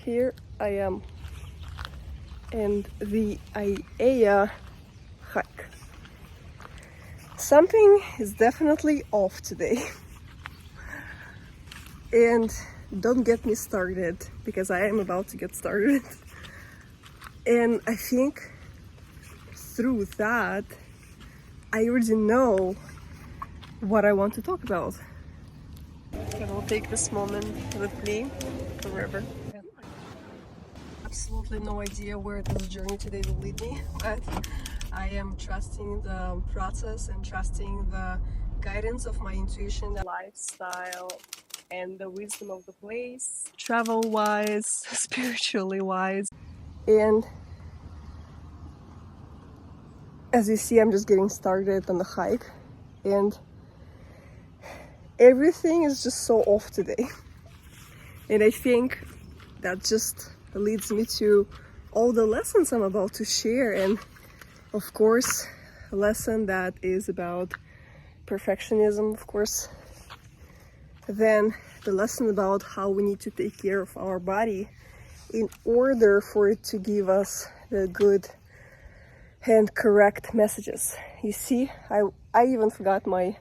here I am in the Aiea hike. Something is definitely off today. And don't get me started, because I am about to get started. And I think through that, I already know what I want to talk about. I will take this moment with me forever. Absolutely no idea where this journey today will lead me, but I am trusting the process and trusting the guidance of my intuition, lifestyle, and the wisdom of the place, travel-wise, spiritually-wise. And as you see, I'm just getting started on the hike, and everything is just so off today. And I think that just leads me to all the lessons I'm about to share. And of course, a lesson that is about perfectionism, of course. Then the lesson about how we need to take care of our body in order for it to give us the good and correct messages. You see, I even forgot my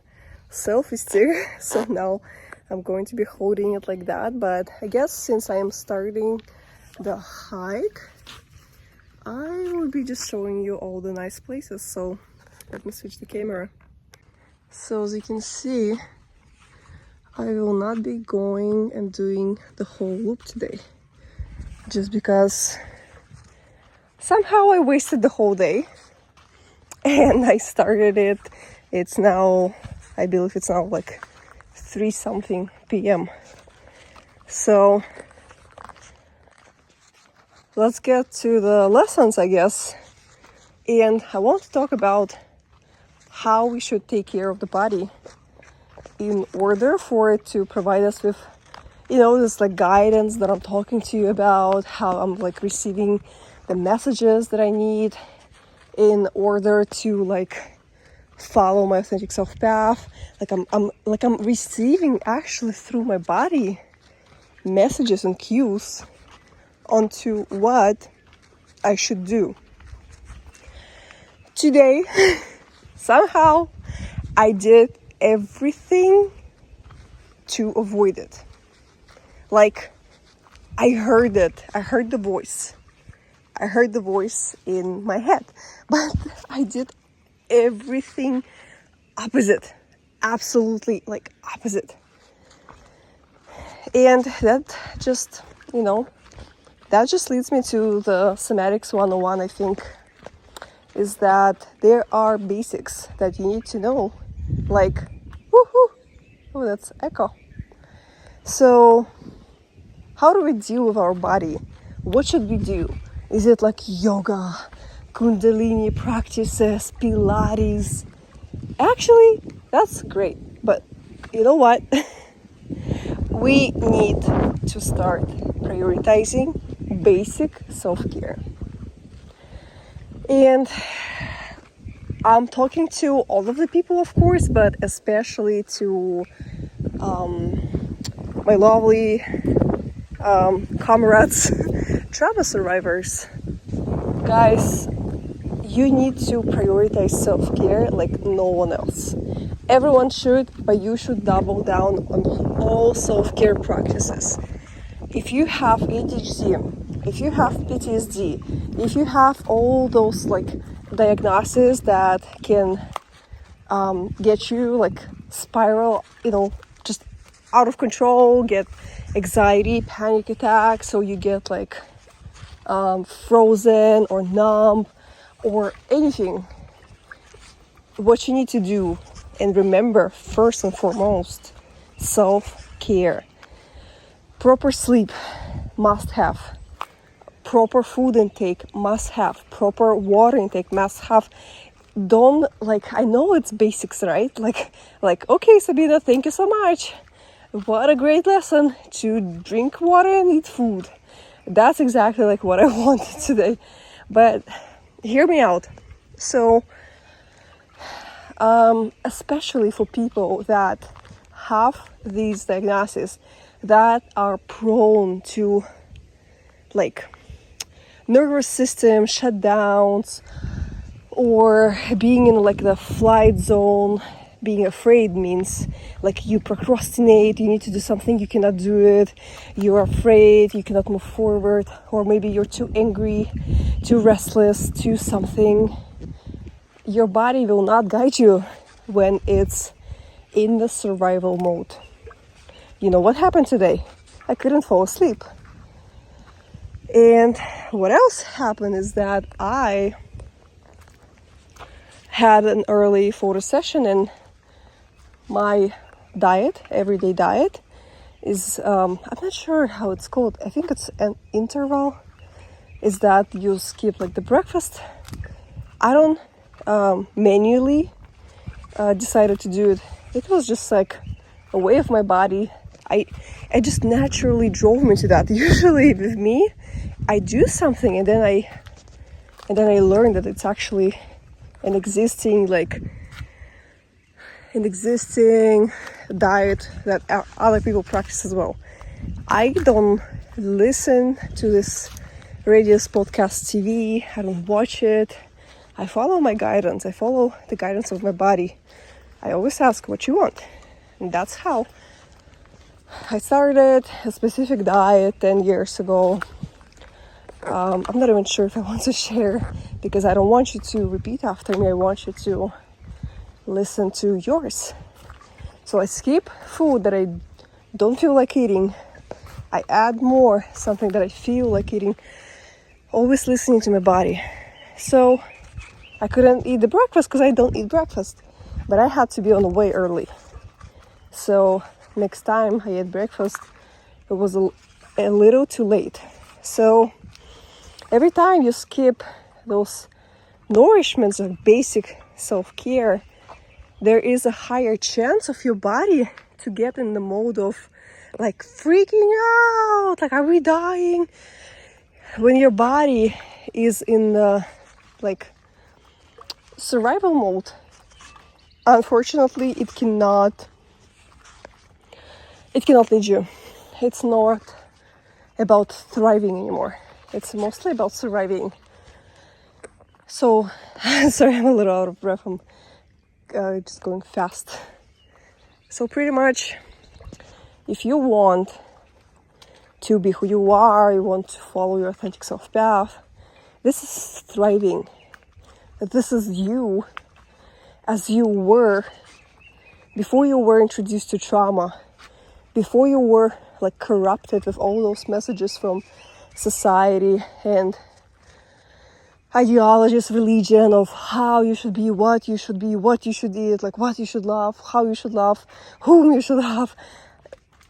selfie stick, so now I'm going to be holding it like that. But I guess since I am starting the hike, I will be just showing you all the nice places. So let me switch the camera. So as you can see, I will not be going and doing the whole loop today, just because somehow I wasted the whole day and I started it. It's now, I believe it's now like 3 something p.m. So let's get to the lessons, I guess. And I want to talk about how we should take care of the body in order for it to provide us with, this like guidance that I'm talking to you about, how I'm like receiving the messages that I need in order to like follow my authentic self path. I'm receiving actually through my body messages and cues onto what I should do. Today, somehow I did everything to avoid it. Like, I heard it. I heard the voice. I heard the voice in my head. But I did everything opposite. Absolutely, like, opposite. And that just, that just leads me to the Somatics 101, I think, is that there are basics that you need to know. Like, woohoo! Oh, that's echo. So, how do we deal with our body? What should we do? Is it like yoga, kundalini practices, Pilates? Actually, that's great. But you know what? We need to start prioritizing basic self-care. And I'm talking to all of the people, of course, but especially to my lovely comrades, trauma survivors. Guys, you need to prioritize self-care like no one else. Everyone should, but you should double down on all self-care practices. If you have ADHD, if you have PTSD, if you have all those like diagnoses that can get you like spiral, just out of control, get anxiety, panic attacks, so you get like frozen or numb or anything. What you need to do and remember, first and foremost, self-care. Proper sleep, must have. Proper food intake, must have. Proper water intake, must have. Don't, I know it's basics, right? Okay, Sabina, thank you so much. What a great lesson to drink water and eat food. That's exactly what I wanted today. But hear me out. So, especially for people that have these diagnoses that are prone to like nervous system shutdowns, or being in like the flight zone. Being afraid means like you procrastinate, you need to do something, you cannot do it, you're afraid, you cannot move forward, or maybe you're too angry, too restless, too something. Your body will not guide you when it's in the survival mode. You know what happened today? I couldn't fall asleep. And what else happened is that I had an early photo session, and my diet, everyday diet, is, I'm not sure how it's called. I think it's an interval. Is that you skip like the breakfast. I don't manually decided to do it. It was just like a way of my body. I just naturally drove me to that. Usually with me, I do something and then I learn that it's actually an existing diet that other people practice as well. I don't listen to this radio, podcast, TV. I don't watch it. I follow my guidance. I follow the guidance of my body. I always ask what you want. And that's how I started a specific diet 10 years ago. I'm not even sure if I want to share, because I don't want you to repeat after me. I want you to listen to yours. So I skip food that I don't feel like eating. I add more something that I feel like eating. Always listening to my body. So I couldn't eat the breakfast because I don't eat breakfast. But I had to be on the way early. So next time I ate breakfast, it was a little too late. So every time you skip those nourishments of basic self-care, there is a higher chance of your body to get in the mode of like freaking out, like, are we dying? When your body is in the like survival mode, unfortunately it cannot lead you. It's not about thriving anymore. It's mostly about surviving. So sorry, I'm a little out of breath. I'm just going fast. So pretty much, if you want to be who you are, you want to follow your authentic self path, this is thriving. This is you as you were before you were introduced to trauma, before you were like corrupted with all those messages from society and ideologies, religion, of how you should be, what you should eat, like what you should love, how you should love, whom you should love.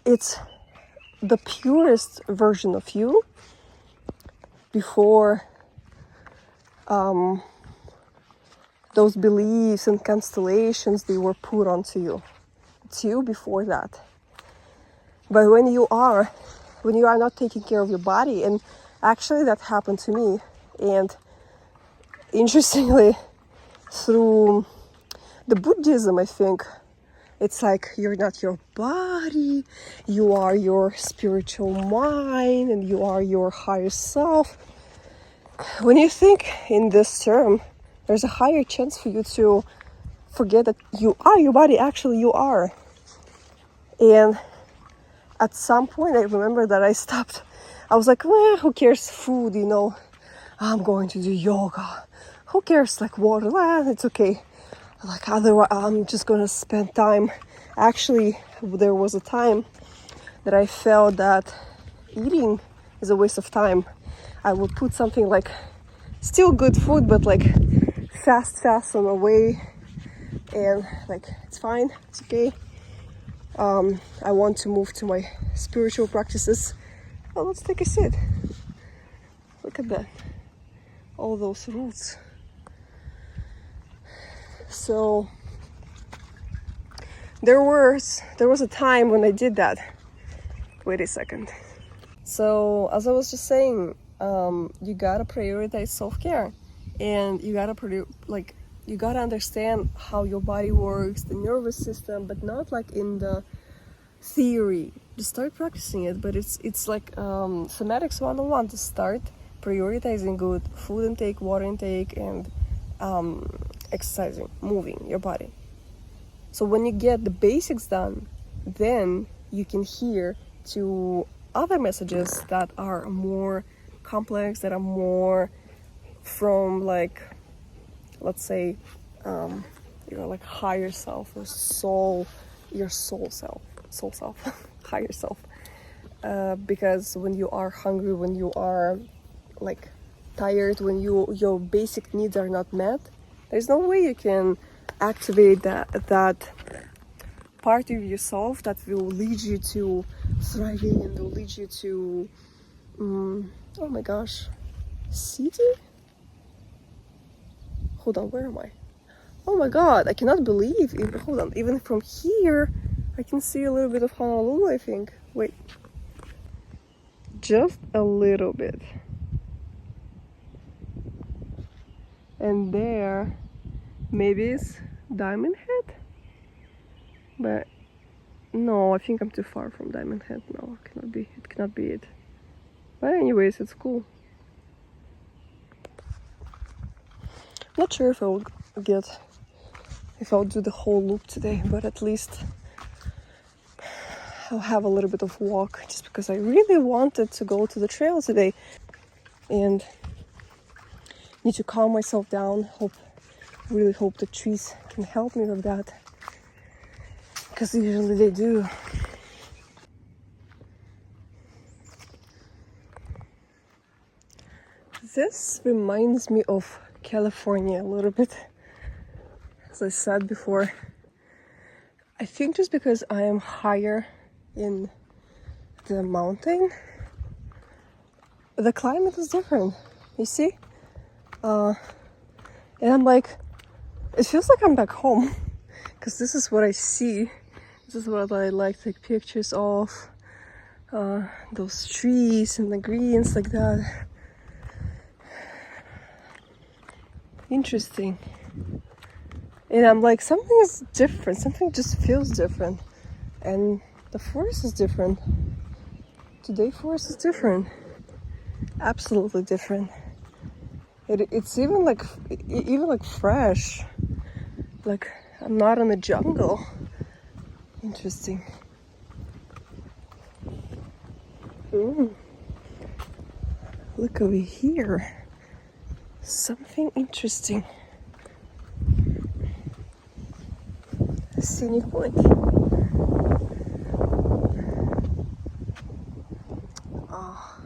It's the purest version of you before those beliefs and constellations, they were put onto you. It's you before that. But when you are not taking care of your body, and actually that happened to me, and interestingly, through the Buddhism, I think, it's like you're not your body, you are your spiritual mind, and you are your higher self. When you think in this term, there's a higher chance for you to forget that you are your body, actually you are. And at some point, I remember that I stopped. I was like, well, who cares, food, I'm going to do yoga. Who cares, like water, it's okay. Like otherwise, I'm just going to spend time. Actually, there was a time that I felt that eating is a waste of time. I would put something like still good food, but like fast on the way. And like, it's fine, it's okay. I want to move to my spiritual practices. Well, let's take a sit. Look at that. All those roots. So there was a time when I did that. Wait a second. So as I was just saying, you gotta prioritize self-care, and you gotta understand how your body works, the nervous system, but not like in the theory. Just start practicing it, but it's like somatics 101 to start prioritizing good food intake, water intake, and exercising, moving your body. So when you get the basics done, then you can hear to other messages that are more complex, that are more from, like, let's say your like higher self or soul, your soul self higher self, because when you are hungry, when you are like tired, when your basic needs are not met, there's no way you can activate that part of yourself that will lead you to thriving and will lead you to oh my gosh, city? Hold on, where am I? Oh my god, I cannot believe, hold on, even from here I can see a little bit of Honolulu, I think. Wait, just a little bit. And there, maybe it's Diamond Head? But no, I think I'm too far from Diamond Head. No, it cannot be it. But anyways, it's cool. Not sure if I'll do the whole loop today, but at least I'll have a little bit of walk, just because I really wanted to go to the trail today and need to calm myself down. Really hope the trees can help me with that, because usually they do. This reminds me of California a little bit, as I said before. I think just because I am higher in the mountain, the climate is different, you see? And I'm like, it feels like I'm back home, because this is what I see. This is what I like to take pictures of, those trees and the greens like that. Interesting. And I'm like, something is different, something just feels different. And the forest is different. Today forest is different. Absolutely different. It's even like fresh. Like I'm not in the jungle. Interesting. Look over here. Something interesting. A scenic point. Oh.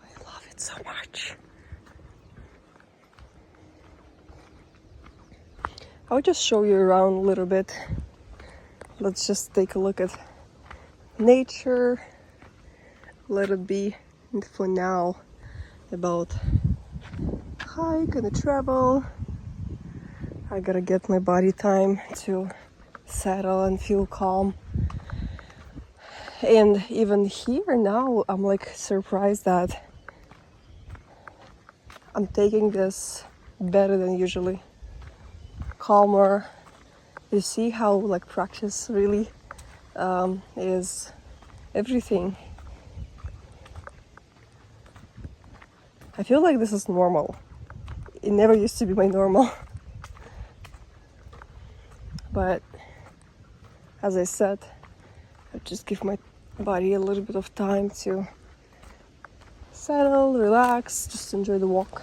I love it so much. I'll just show you around a little bit. Let's just take a look at nature. Let it be for now about hike and travel. I gotta get my body time to settle and feel calm. And even here now, I'm like surprised that I'm taking this better than usually. Calmer. You see how like practice really is everything. I feel like this is normal. It never used to be my normal. But as I said, I just give my body a little bit of time to settle, relax, just enjoy the walk.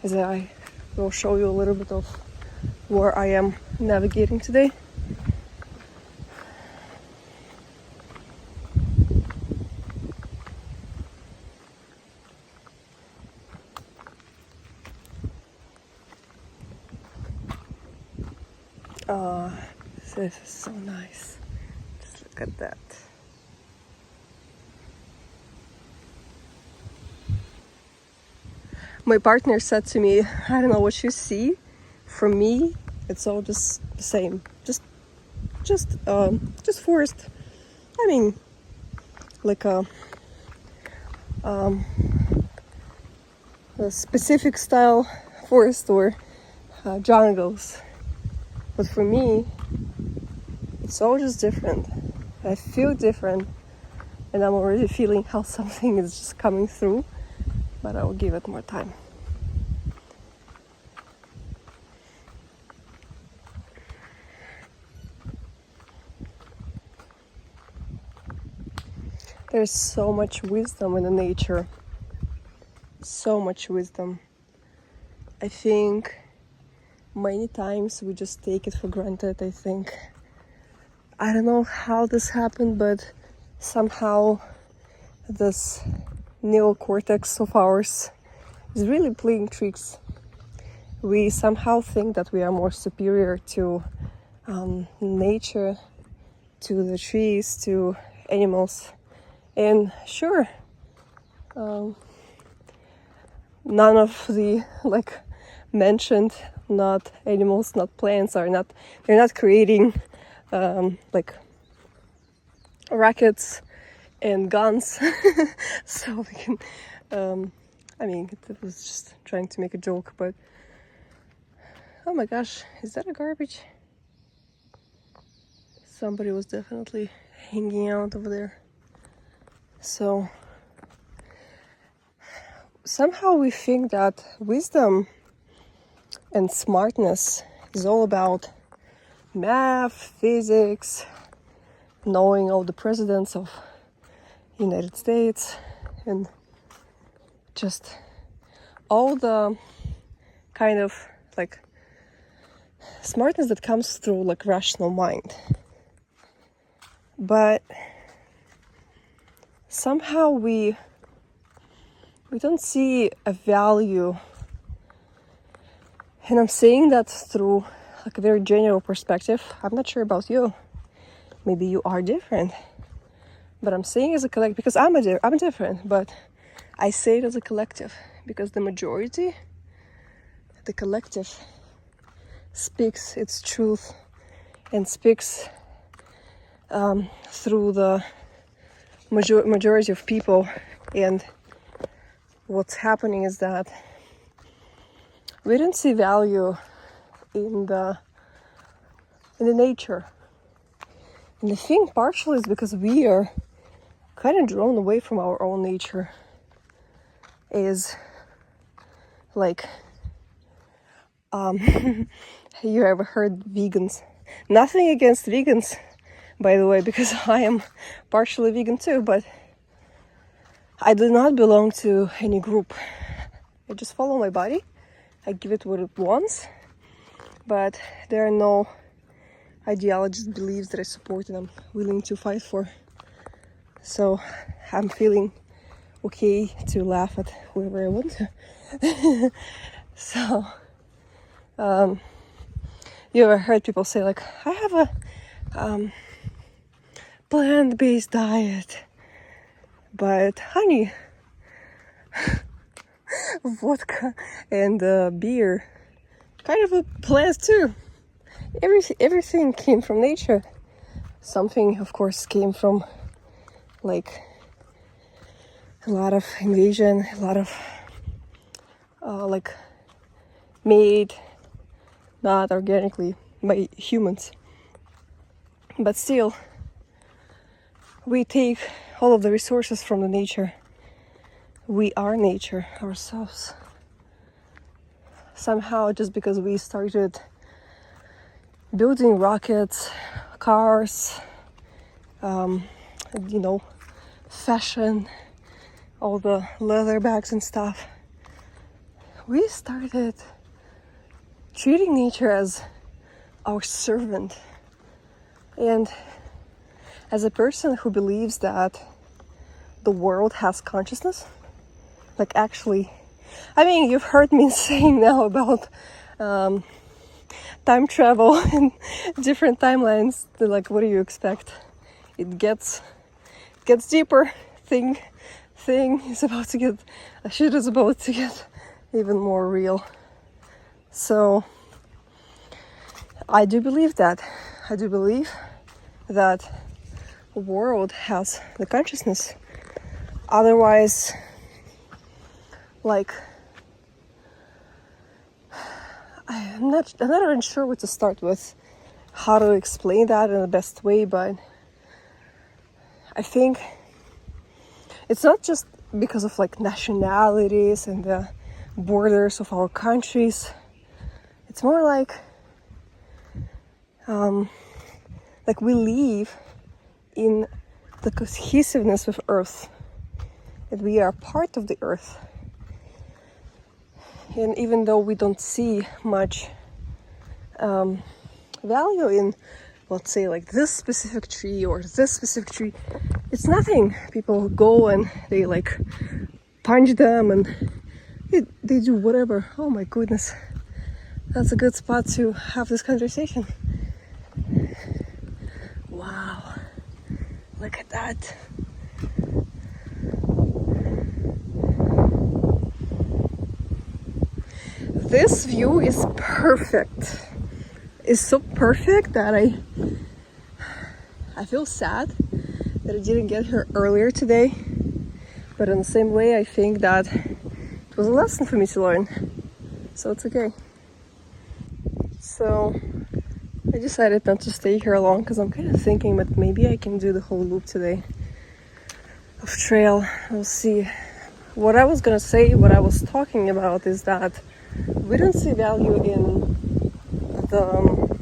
As I will show you a little bit of where I am navigating today. This is so nice. Just look at that. My partner said to me, I don't know what you see. For me, it's all just the same. Just forest. I mean, like a a specific style forest or jungles. But for me, it's all just different. I feel different, and I'm already feeling how something is just coming through, but I will give it more time. There's so much wisdom in the nature. So much wisdom. I think many times we just take it for granted. I don't know how this happened, but somehow this neocortex of ours is really playing tricks. We somehow think that we are more superior to nature, to the trees, to animals. And sure, none of the mentioned, not animals, not plants, they're not creating rockets and guns. So we can, it was just trying to make a joke, but oh my gosh, is that a garbage? Somebody was definitely hanging out over there. So somehow we think that wisdom and smartness is all about math, physics, knowing all the presidents of United States, and just all the kind of smartness that comes through rational mind. But somehow we don't see a value, and I'm saying that through a very general perspective. I'm not sure about you. Maybe you are different, but I'm saying as a collective because I'm different. But I say it as a collective because the majority, the collective, speaks its truth and speaks through the majority of people. And what's happening is that we don't see value in the nature. And I think partially is because we are kind of drawn away from our own nature. Is you ever heard vegans? Nothing against vegans, by the way, because I am partially vegan too, but I do not belong to any group. I just follow my body. I give it what it wants, but there are no ideologies, beliefs that I support and I'm willing to fight for. So I'm feeling okay to laugh at whoever I want to. So you ever heard people say I have a plant-based diet, but honey, vodka and beer kind of a plant too. Everything came from nature. Something of course came from a lot of invasion, a lot of made not organically by humans, but still we take all of the resources from the nature. We are nature ourselves. Somehow, just because we started building rockets, cars, fashion, all the leather bags and stuff, we started treating nature as our servant. And as a person who believes that the world has consciousness, actually, you've heard me saying now about time travel and different timelines. What do you expect? It gets deeper. Thing is about to get, shit is about to get even more real. So I do believe that. I do believe that the world has the consciousness. Otherwise, I'm not even sure where to start with, how to explain that in the best way, but I think it's not just because of like nationalities and the borders of our countries. It's more like we live in the cohesiveness of Earth, and we are part of the Earth. And even though we don't see much value in, let's say, like this specific tree or this specific tree, it's nothing. People go and they like punch them and they do whatever. Oh my goodness, that's a good spot to have this conversation. Wow, look at that. This view is perfect. It's so perfect that I feel sad that I didn't get here earlier today. But in the same way, I think that it was a lesson for me to learn. So it's okay. So I decided not to stay here long because I'm kind of thinking that maybe I can do the whole loop today of trail. We'll see. What I was gonna say, what I was talking about is that we don't see value in the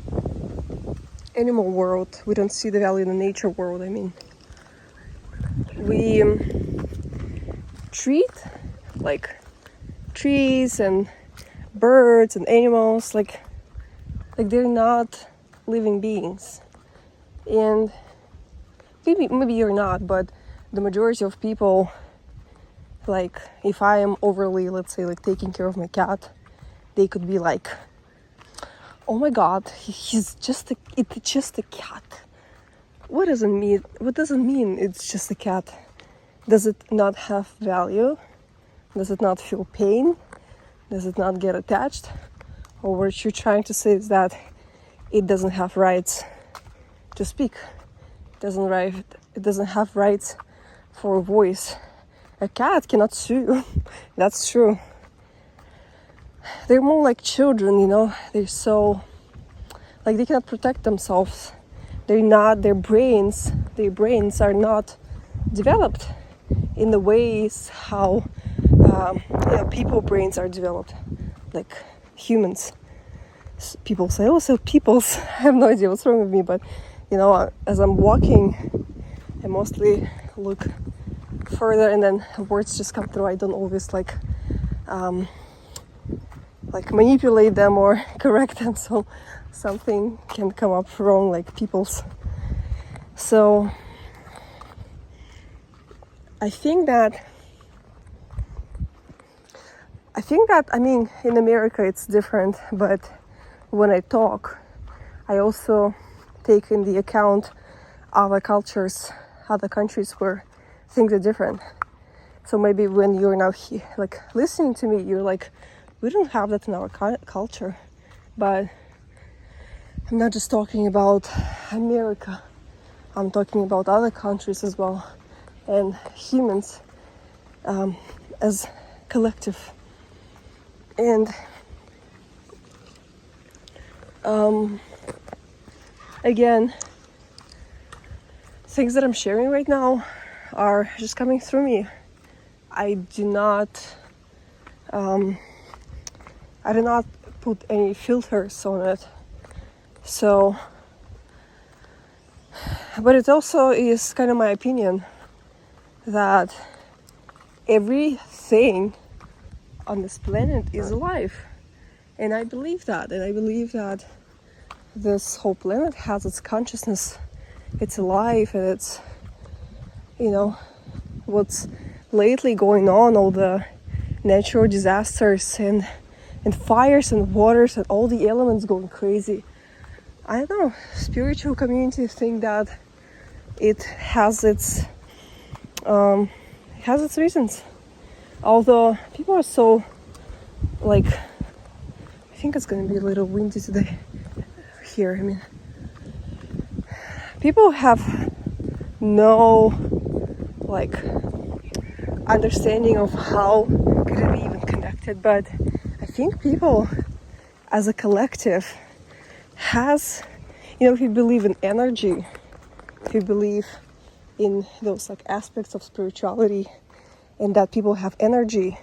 animal world. We don't see the value in the nature world. I mean, we treat like trees and birds and animals like they're not living beings. And maybe you're not, but the majority of people, like if I am overly, let's say, like taking care of my cat, they could be like, oh my god, it's just a cat. What does it mean it's just a cat? Does it not have value? Does it not feel pain? Does it not get attached? Or what you're trying to say is that it doesn't have rights to speak. It doesn't have rights for a voice. A cat cannot sue. That's true. They're more like children, you know. They're so, like, they cannot protect themselves. Their brains are not developed in the ways how people brains are developed, like humans. People say, oh, so people's. I have no idea what's wrong with me, but you know, as I'm walking, I mostly look further, and then words just come through. I don't always like manipulate them or correct them, so something can come up wrong, like people's. So I think that I mean, in America it's different, but when I talk, I also take in the account other cultures, other countries where things are different. So maybe when you're now like listening to me, you're like, we don't have that in our culture. But I'm not just talking about America. I'm talking about other countries as well, and humans as collective. And again, things that I'm sharing right now are just coming through me. I do not put any filters on it. So, but it also is kind of my opinion that everything on this planet is alive. And I believe that. And I believe that this whole planet has its consciousness. It's alive, and it's, you know, what's lately going on, all the natural disasters and fires and waters and all the elements going crazy. I don't know, spiritual community think that it has its reasons. Although people are so, like, I think it's gonna be a little windy today here. I mean, people have no, like, understanding of how could it be even connected, but I think people as a collective has, you know, if you believe in energy, if you believe in those like aspects of spirituality and that people have energy,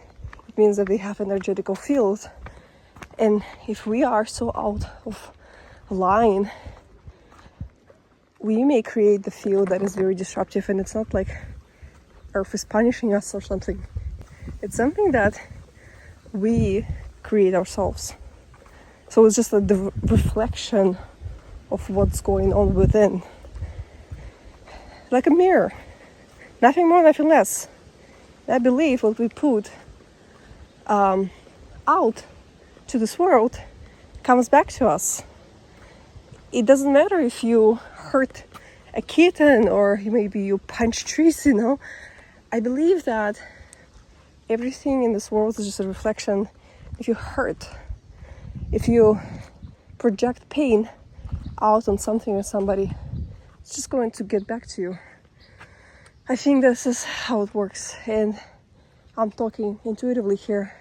it means that they have energetical fields. And if we are so out of line, we may create the field that is very disruptive, and it's not like Earth is punishing us or something. It's something that we create ourselves. So it's just the reflection of what's going on within. Like a mirror. Nothing more, nothing less. I believe what we put out to this world comes back to us. It doesn't matter if you hurt a kitten or maybe you punch trees, you know. I believe that everything in this world is just a reflection. If you hurt, if you project pain out on something or somebody, it's just going to get back to you. I think this is how it works, and I'm talking intuitively here.